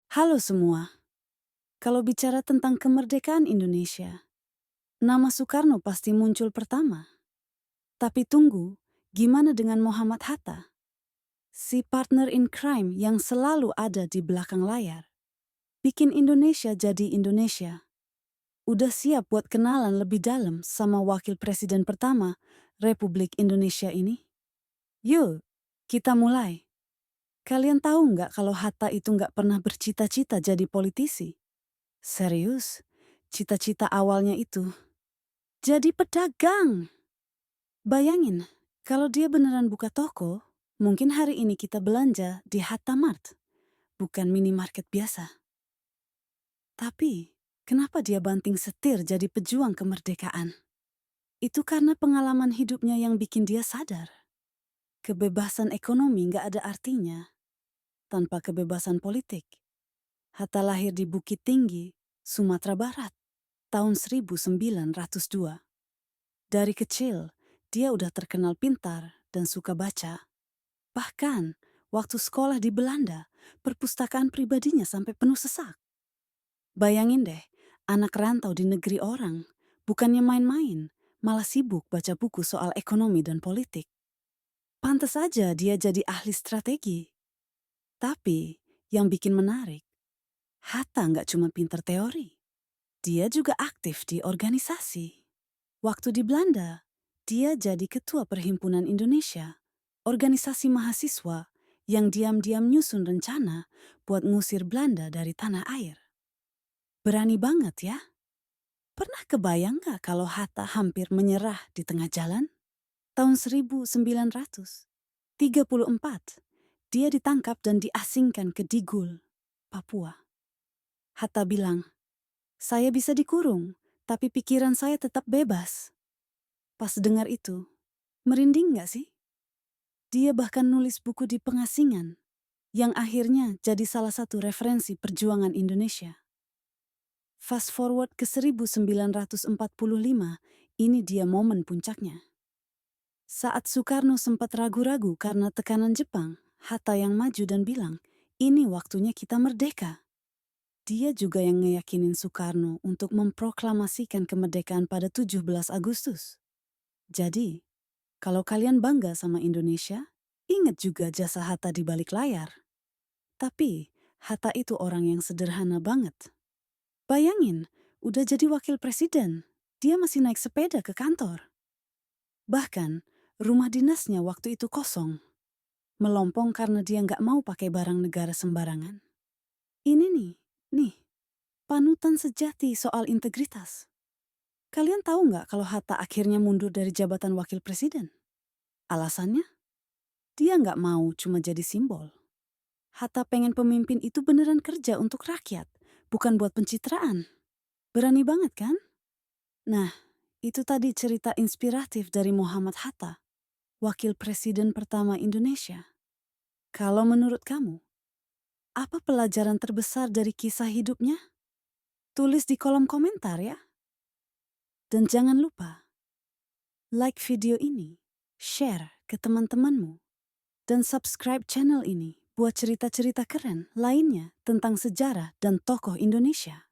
Halo semua, kalau bicara tentang kemerdekaan Indonesia, nama Soekarno pasti muncul pertama. Tapi tunggu, gimana dengan Muhammad Hatta? Si partner in crime yang selalu ada di belakang layar. Bikin Indonesia jadi Indonesia. Udah siap buat kenalan lebih dalam sama wakil presiden pertama Republik Indonesia ini? Yuk, kita mulai. Kalian tahu nggak kalau Hatta itu nggak pernah bercita-cita jadi politisi? Serius, cita-cita awalnya itu jadi pedagang. Bayangin, kalau dia beneran buka toko, mungkin hari ini kita belanja di Hatta Mart, bukan minimarket biasa. Tapi, kenapa dia banting setir jadi pejuang kemerdekaan? Itu karena pengalaman hidupnya yang bikin dia sadar. Kebebasan ekonomi nggak ada artinya tanpa kebebasan politik. Hatta lahir di Bukit Tinggi, Sumatera Barat, tahun 1902. Dari kecil, dia udah terkenal pintar dan suka baca. Bahkan, waktu sekolah di Belanda, perpustakaan pribadinya sampai penuh sesak. Bayangin deh, anak rantau di negeri orang, bukannya main-main, malah sibuk baca buku soal ekonomi dan politik. Pantes aja dia jadi ahli strategi. Tapi, yang bikin menarik, Hatta nggak cuma pintar teori. Dia juga aktif di organisasi. Waktu di Belanda, dia jadi ketua Perhimpunan Indonesia, organisasi mahasiswa yang diam-diam nyusun rencana buat ngusir Belanda dari tanah air. Berani banget ya? Pernah kebayang gak kalau Hatta hampir menyerah di tengah jalan? Tahun 1934, dia ditangkap dan diasingkan ke Digul, Papua. Hatta bilang, "Saya bisa dikurung, tapi pikiran saya tetap bebas." Pas dengar itu, merinding gak sih? Dia bahkan nulis buku di pengasingan, yang akhirnya jadi salah satu referensi perjuangan Indonesia. Fast forward ke 1945, ini dia momen puncaknya. Saat Soekarno sempat ragu-ragu karena tekanan Jepang, Hatta yang maju dan bilang, "Ini waktunya kita merdeka." Dia juga yang ngeyakinin Soekarno untuk memproklamasikan kemerdekaan pada 17 Agustus. Jadi, kalau kalian bangga sama Indonesia, ingat juga jasa Hatta di balik layar. Tapi, Hatta itu orang yang sederhana banget. Bayangin, udah jadi wakil presiden, dia masih naik sepeda ke kantor. Bahkan, rumah dinasnya waktu itu kosong. Melompong karena dia nggak mau pakai barang negara sembarangan. Ini nih, panutan sejati soal integritas. Kalian tahu nggak kalau Hatta akhirnya mundur dari jabatan wakil presiden? Alasannya? Dia nggak mau cuma jadi simbol. Hatta pengen pemimpin itu beneran kerja untuk rakyat, bukan buat pencitraan. Berani banget kan? Nah, itu tadi cerita inspiratif dari Muhammad Hatta, wakil presiden pertama Indonesia. Kalau menurut kamu, apa pelajaran terbesar dari kisah hidupnya? Tulis di kolom komentar ya. Dan jangan lupa, like video ini, share ke teman-temanmu, dan subscribe channel ini buat cerita-cerita keren lainnya tentang sejarah dan tokoh Indonesia.